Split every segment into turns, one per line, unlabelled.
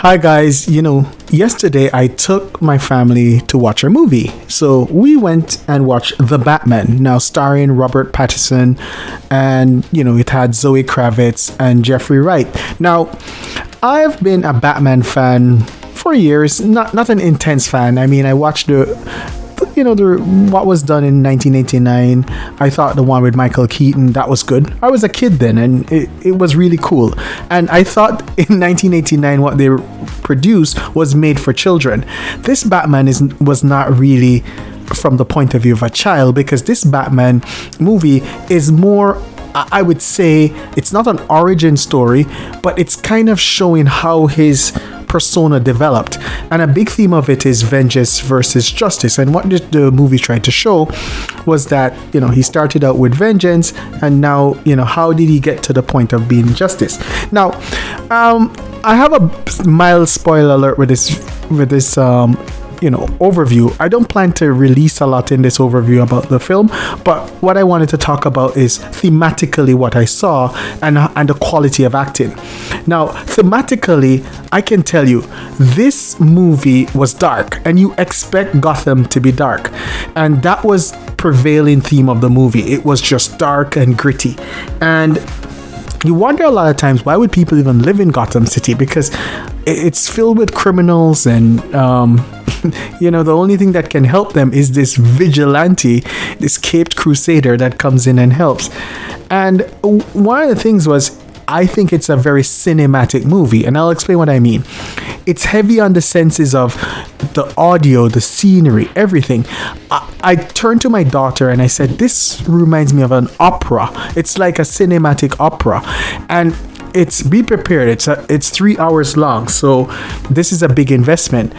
Hi guys, yesterday I took my family to watch a movie. So we went and watched The Batman, now starring Robert Pattinson, and it had Zoe Kravitz and Jeffrey Wright. Now, I've been a Batman fan for years, not an intense fan. I mean, I watched what was done in 1989. I thought the one with Michael Keaton, that was good. I was a kid then, and it was really cool. And I thought in 1989 what they produced was made for children. This Batman was not really from the point of view of a child, because this Batman movie is more, I would say, it's not an origin story, but it's kind of showing how his persona developed, and a big theme of it is vengeance versus justice. And what the movie tried to show was that he started out with vengeance, and now how did he get to the point of being justice. Now I have a mild spoiler alert with this overview. I don't plan to release a lot in this overview about the film, but what I wanted to talk about is thematically what I saw and the quality of acting. Now, thematically, I can tell you this movie was dark, and you expect Gotham to be dark, and that was prevailing theme of the movie. It was just dark and gritty, and you wonder a lot of times, why would people even live in Gotham City? Because it's filled with criminals, and the only thing that can help them is this vigilante, this Caped Crusader that comes in and helps. And one of the things was, I think it's a very cinematic movie, and I'll explain what I mean. It's heavy on the senses of the audio, the scenery, everything. I turned to my daughter and I said, this reminds me of an opera. It's like a cinematic opera, and be prepared. It's 3 hours long, so this is a big investment.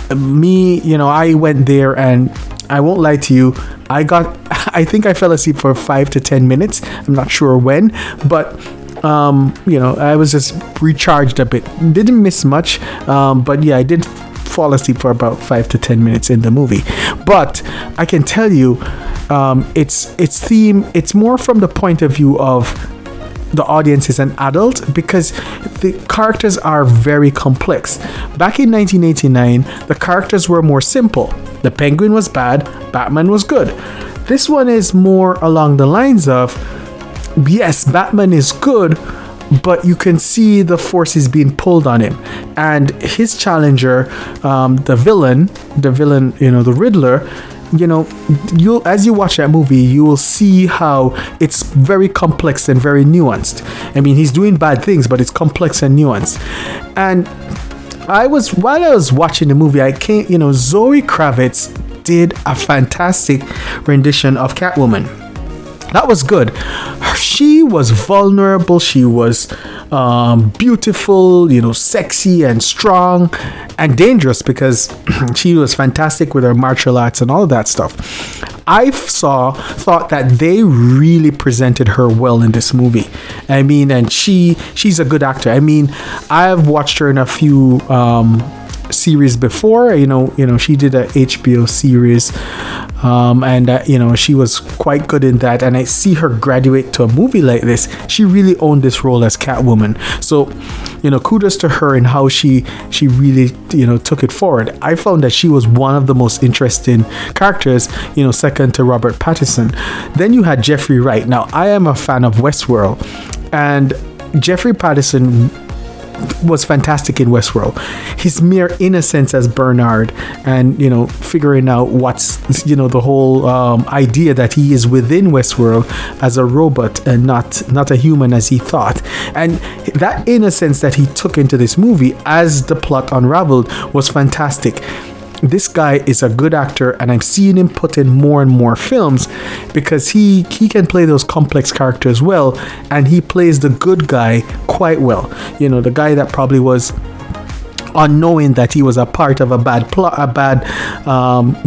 I went there, and I won't lie to you, I think I fell asleep for 5 to 10 minutes. I'm not sure when, but I was just recharged a bit. Didn't miss much, but yeah, I did fall asleep for about 5 to 10 minutes in the movie. But I can tell you, its theme, it's more from the point of view of the audience is an adult, because the characters are very complex. Back in 1989, the characters were more simple. The Penguin was bad, Batman was good. This one is more along the lines of, yes, Batman is good, but you can see the forces being pulled on him, and his challenger, the villain, the Riddler. As you watch that movie, you will see how it's very complex and very nuanced. I mean, he's doing bad things, but it's complex and nuanced. And while I was watching the movie, Zoe Kravitz did a fantastic rendition of Catwoman. That was good. She was vulnerable. She was beautiful, sexy and strong and dangerous, because she was fantastic with her martial arts and all of that stuff. I thought that they really presented her well in this movie. I mean, and she's a good actor. I mean, I've watched her in a few series before. She did a HBO series, and she was quite good in that, and I see her graduate to a movie like this. She really owned this role as Catwoman, so kudos to her and how she really took it forward. I found that she was one of the most interesting characters, second to Robert Pattinson. Then you had Jeffrey Wright. Now, I am a fan of Westworld, and Jeffrey Pattinson was fantastic in Westworld. His mere innocence as Bernard, and figuring out what's the whole idea that he is within Westworld as a robot and not a human as he thought, and that innocence that he took into this movie as the plot unraveled was fantastic. This guy is a good actor, and I'm seeing him put in more and more films, because he can play those complex characters well, and he plays the good guy quite well. The guy that probably was unknowing that he was a part of a bad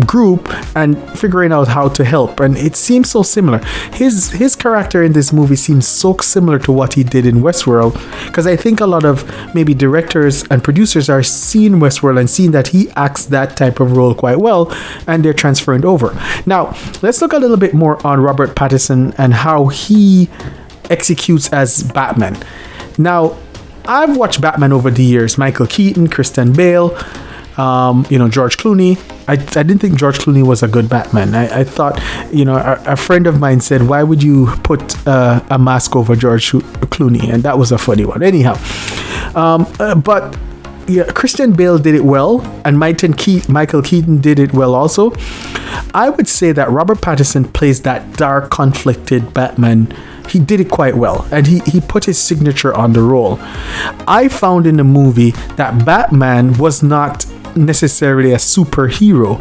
group, and figuring out how to help. And it seems so similar. His character in this movie seems so similar to what he did in Westworld, because I think a lot of maybe directors and producers are seeing Westworld and seeing that he acts that type of role quite well, and they're transferring over. Now, let's look a little bit more on Robert Pattinson and how he executes as Batman. Now, I've watched Batman over the years. Michael Keaton, Christian Bale, George Clooney. I didn't think George Clooney was a good Batman. I thought, a friend of mine said, why would you put a mask over George Clooney? And that was a funny one. Anyhow, but yeah, Christian Bale did it well, and Michael Keaton did it well also. I would say that Robert Pattinson plays that dark, conflicted Batman. He did it quite well, and he put his signature on the role. I found in the movie that Batman was not necessarily a superhero.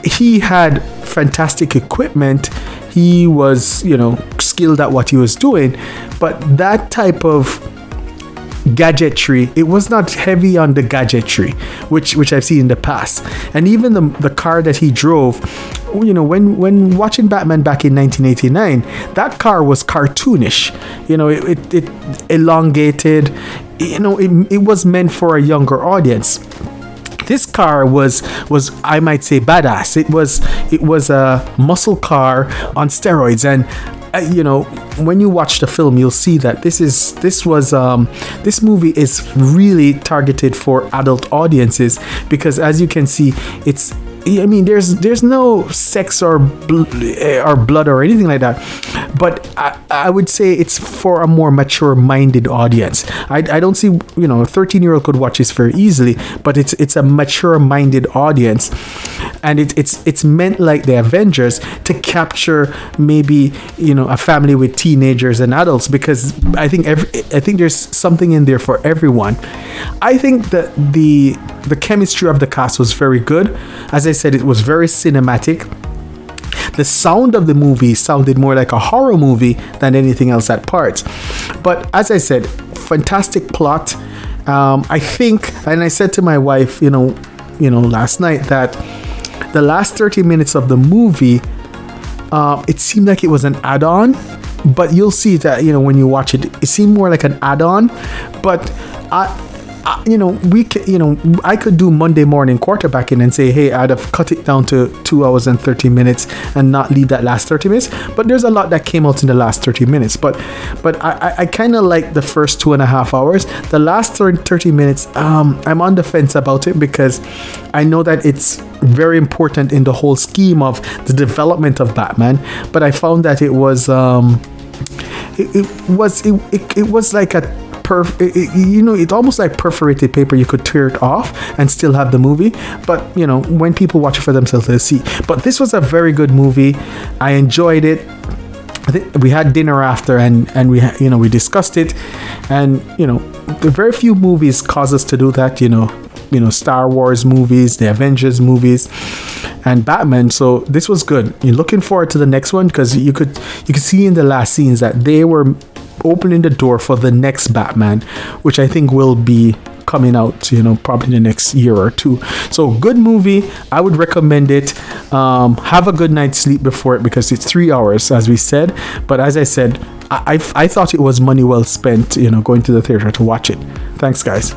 He had fantastic equipment. He was, skilled at what he was doing, but that type of gadgetry, it was not heavy on the gadgetry, which I've seen in the past. And even the car that he drove, when watching Batman back in 1989, that car was cartoonish. It elongated. It was meant for a younger audience. This car was I might say badass. It was a muscle car on steroids, and when you watch the film, you'll see that this movie is really targeted for adult audiences, because as you can see, there's no sex or blood or anything like that, but I would say it's for a more mature-minded audience. I don't see, a 13-year-old could watch this very easily, but it's a mature-minded audience, and it's meant like the Avengers to capture maybe a family with teenagers and adults, because I think there's something in there for everyone. I think that the chemistry of the cast was very good. As I said, it was very cinematic. The sound of the movie sounded more like a horror movie than anything else at parts. But as I said, fantastic plot. I think, and I said to my wife, last night, that the last 30 minutes of the movie, it seemed like it was an add-on. But you'll see that, when you watch it, it seemed more like an add-on. But I could do Monday morning quarterbacking and say, hey, I'd have cut it down to 2 hours and 30 minutes and not leave that last 30 minutes. But there's a lot that came out in the last 30 minutes. But I kind of like the first 2.5 hours. The last 30 minutes, I'm on the fence about it, because I know that it's very important in the whole scheme of the development of Batman. But I found that it was it was like a it's almost like perforated paper. You could tear it off and still have the movie, but when people watch it for themselves, they'll see. But this was a very good movie. I enjoyed it. I think we had dinner after, and we discussed it, and the very few movies cause us to do that. Star Wars movies, the Avengers movies, and Batman. So this was good. You're looking forward to the next one, because you could see in the last scenes that they were opening the door for the next Batman, which I think will be coming out, probably in the next year or two. So good movie. I would recommend it. Have a good night's sleep before it, because it's 3 hours, as we said. But as I said, I thought it was money well spent, going to the theater to watch it. Thanks, guys.